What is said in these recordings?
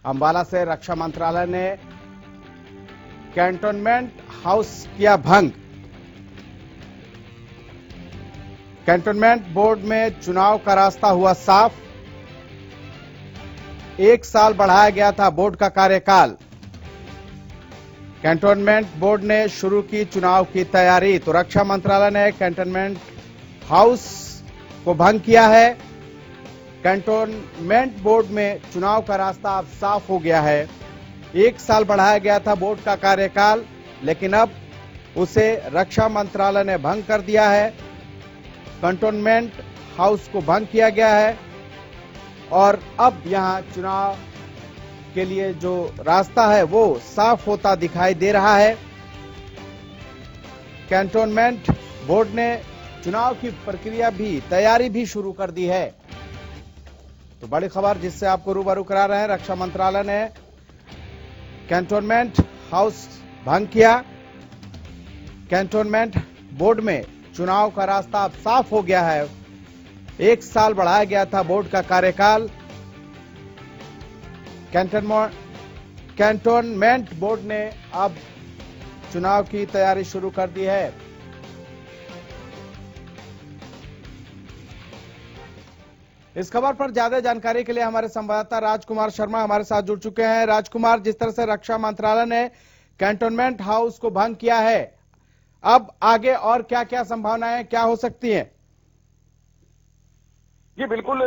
अंबाला से रक्षा मंत्रालय ने कैंटोनमेंट हाउस किया भंग। कैंटोनमेंट बोर्ड में चुनाव का रास्ता हुआ साफ। 1 साल बढ़ाया गया था बोर्ड का कार्यकाल। कैंटोनमेंट बोर्ड ने शुरू की चुनाव की तैयारी। तो रक्षा मंत्रालय ने कैंटोनमेंट हाउस को भंग किया है। कैंटोनमेंट बोर्ड में चुनाव का रास्ता अब साफ हो गया है। 1 साल बढ़ाया गया था बोर्ड का कार्यकाल, लेकिन अब उसे रक्षा मंत्रालय ने भंग कर दिया है। कैंटोनमेंट हाउस को भंग किया गया है और अब यहां चुनाव के लिए जो रास्ता है वो साफ होता दिखाई दे रहा है। कैंटोनमेंट बोर्ड ने चुनाव की प्रक्रिया भी, तैयारी भी शुरू कर दी है। तो बड़ी खबर जिससे आपको रूबरू करा रहे हैं, रक्षा मंत्रालय ने कैंटोनमेंट हाउस भंग किया। कैंटोनमेंट बोर्ड में चुनाव का रास्ता अब साफ हो गया है। 1 साल बढ़ाया गया था बोर्ड का कार्यकाल। कैंटोनमेंट बोर्ड ने अब चुनाव की तैयारी शुरू कर दी है। इस खबर पर ज्यादा जानकारी के लिए हमारे संवाददाता राजकुमार शर्मा हमारे साथ जुड़ चुके हैं। राजकुमार, जिस तरह से रक्षा मंत्रालय ने कैंटोनमेंट हाउस को भंग किया है, अब आगे और क्या क्या संभावनाएं क्या हो सकती हैं? जी बिल्कुल,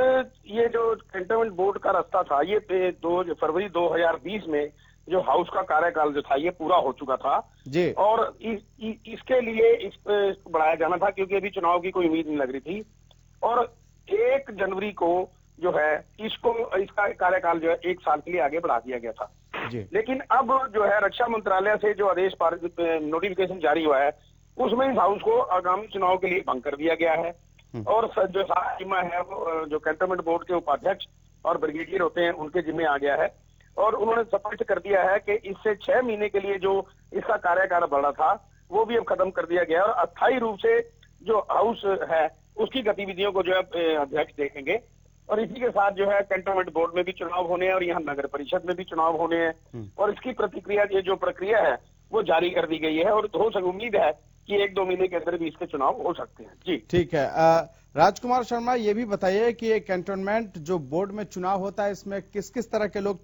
ये जो कैंटोनमेंट बोर्ड का रास्ता था, ये 2 फरवरी 2020 में जो हाउस का कार्यकाल जो था ये पूरा हो चुका था जी। और इसके लिए इसको बढ़ाया जाना था क्योंकि अभी चुनाव की कोई उम्मीद नहीं लग रही थी। और 1 जनवरी को जो है इसका कार्यकाल जो है 1 साल के लिए आगे बढ़ा दिया गया था जी। लेकिन अब जो है रक्षा मंत्रालय से जो आदेश नोटिफिकेशन जारी हुआ है उसमें इस हाउस को आगामी चुनाव के लिए भंग कर दिया गया है। और जो जिम्मा है वो जो कैंटोनमेंट बोर्ड के उपाध्यक्ष और ब्रिगेडियर होते हैं उनके जिम्मे आ गया है। और उन्होंने स्पष्ट कर दिया है कि इससे 6 महीने के लिए जो इसका कार्यकाल बढ़ा था वो भी अब खत्म कर दिया गया है और अस्थायी रूप से जो हाउस है उसकी गतिविधियों को जो है अध्यक्ष देखेंगे। और इसी के साथ जो है कैंटोनमेंट बोर्ड में भी चुनाव होने हैं और यहाँ नगर परिषद में भी चुनाव होने हैं और इसकी ये जो प्रक्रिया है वो जारी कर दी गई है और हो सके उम्मीद है कि 1-2 महीने के अंदर भी इसके चुनाव हो सकते हैं। जी ठीक है। राजकुमार शर्मा, ये भी बताइए कि ये कैंटोनमेंट जो बोर्ड में चुनाव होता है, इसमें किस किस तरह के लोग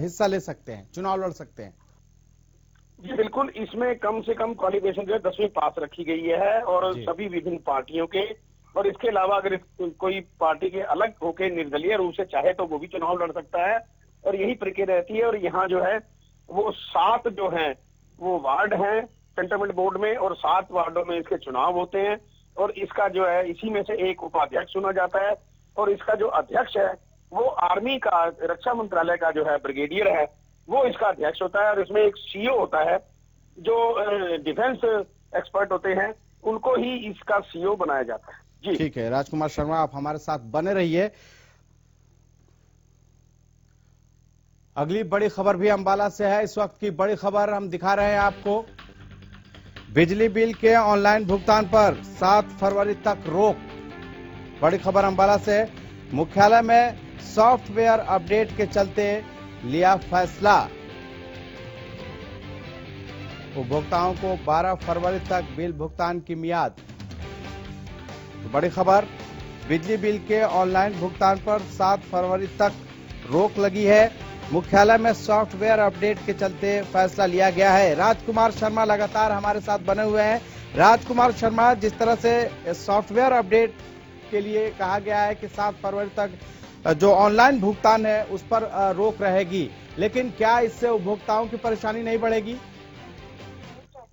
हिस्सा ले सकते हैं, चुनाव लड़ सकते हैं? जी बिल्कुल, इसमें कम से कम क्वालिफिकेशन जो है 10वीं पास रखी गई है और सभी विभिन्न पार्टियों के। और इसके अलावा अगर कोई पार्टी के अलग होकर निर्दलीय रूप से चाहे तो वो भी चुनाव लड़ सकता है और यही प्रक्रिया रहती है। और यहाँ जो है वो 7 जो है वो वार्ड हैं कैंटोनमेंट बोर्ड में और 7 वार्डों में इसके चुनाव होते हैं और इसका जो है इसी में से एक उपाध्यक्ष चुना जाता है और इसका जो अध्यक्ष है वो आर्मी का, रक्षा मंत्रालय का जो है ब्रिगेडियर है वो इसका अध्यक्ष होता है। और इसमें एक सीईओ होता है जो डिफेंस एक्सपर्ट होते हैं, उनको ही इसका सीईओ बनाया जाता है। जी ठीक है राजकुमार शर्मा, आप हमारे साथ बने रहिए। अगली बड़ी खबर भी अंबाला से है। इस वक्त की बड़ी खबर हम दिखा रहे हैं आपको। बिजली बिल के ऑनलाइन भुगतान पर 7 फरवरी तक रोक। बड़ी खबर अंबाला से। मुख्यालय में सॉफ्टवेयर अपडेट के चलते लिया फैसला। उपभोक्ताओं को 12 फरवरी तक बिल भुगतान की मियाद। तो बड़ी खबर, बिजली बिल के ऑनलाइन भुगतान पर 7 फरवरी तक रोक लगी है। मुख्यालय में सॉफ्टवेयर अपडेट के चलते फैसला लिया गया है। राजकुमार शर्मा लगातार हमारे साथ बने हुए हैं। राजकुमार शर्मा, जिस तरह से सॉफ्टवेयर अपडेट के लिए कहा गया है कि 7 फरवरी तक जो ऑनलाइन भुगतान है उस पर रोक रहेगी, लेकिन क्या इससे उपभोक्ताओं की परेशानी नहीं बढ़ेगी?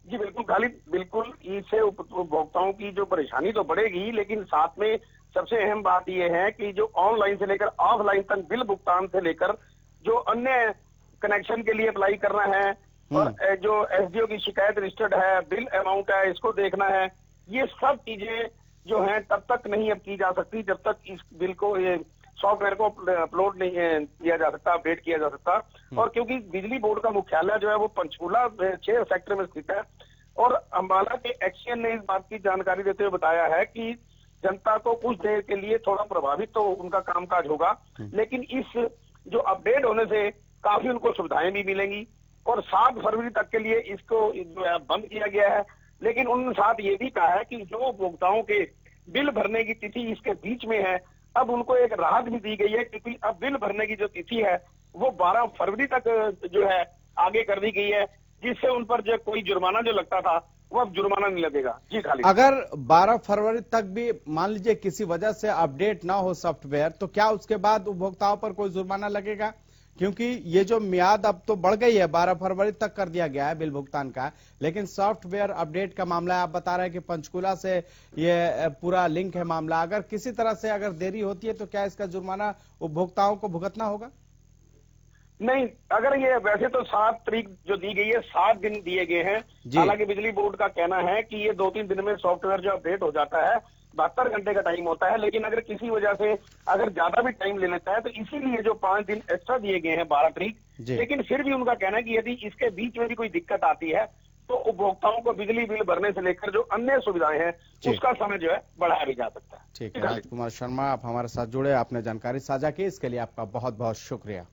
जी बिल्कुल खालिद, बिल्कुल इससे उपभोक्ताओं की जो परेशानी तो बढ़ेगी, लेकिन साथ में सबसे अहम बात यह है कि जो ऑनलाइन से लेकर ऑफलाइन तक बिल भुगतान से लेकर जो अन्य कनेक्शन के लिए अप्लाई करना है और जो एसडीओ की शिकायत रजिस्टर्ड है, बिल अमाउंट है, इसको देखना है, ये सब चीजें जो हैं तब तक नहीं अब की जा सकती जब तक इस बिल को, ये सॉफ्टवेयर को अपलोड नहीं किया जा सकता, अपडेट किया जा सकता। और क्योंकि बिजली बोर्ड का मुख्यालय जो है वो पंचकूला 6 सेक्टर में स्थित है और अंबाला के एक्सीएन ने इस बात की जानकारी देते हुए बताया है कि जनता को कुछ देर के लिए थोड़ा प्रभावित तो उनका कामकाज होगा, लेकिन इस जो अपडेट होने से काफी उनको सुविधाएं भी मिलेंगी। और 7 फरवरी तक के लिए इसको जो है बंद किया गया है। लेकिन उन साथ ये भी कहा है कि जो उपभोक्ताओं के बिल भरने की तिथि इसके बीच में है, अब उनको एक राहत भी दी गई है, क्योंकि अब बिल भरने की जो तिथि है वो 12 फरवरी तक जो है आगे कर दी गई है, जिससे उन पर जो कोई जुर्माना जो लगता था वो अब जुर्माना नहीं लगेगा। जी खालिद। अगर 12 फरवरी तक भी मान लीजिए किसी वजह से अपडेट ना हो सॉफ्टवेयर, तो क्या उसके बाद उपभोक्ताओं पर कोई जुर्माना लगेगा? क्योंकि ये जो मियाद अब तो बढ़ गई है, 12 फरवरी तक कर दिया गया है बिल भुगतान का, लेकिन सॉफ्टवेयर अपडेट का मामला है। आप बता रहे हैं कि पंचकूला से ये पूरा लिंक है मामला। अगर किसी तरह से अगर देरी होती है तो क्या इसका जुर्माना उपभोक्ताओं को भुगतना होगा? नहीं, अगर ये वैसे तो 7 तारीख जो दी गई है, 7 दिन दिए गए हैं। हालांकि बिजली बोर्ड का कहना है कि ये 2-3 दिन में सॉफ्टवेयर जो अपडेट हो जाता है, 72 घंटे का टाइम होता है। लेकिन अगर किसी वजह से अगर ज्यादा भी टाइम ले लेता है तो इसीलिए जो 5 दिन एक्स्ट्रा दिए गए हैं 12 तारीख। लेकिन फिर भी उनका कहना है कि यदि इसके बीच में भी कोई दिक्कत आती है तो उपभोक्ताओं को बिजली बिल भरने से लेकर जो अन्य सुविधाएं हैं उसका समय जो है बढ़ाया भी जा सकता है। ठीक है, राजकुमार शर्मा आप हमारे साथ जुड़े, आपने जानकारी साझा की, इसके लिए आपका बहुत बहुत शुक्रिया।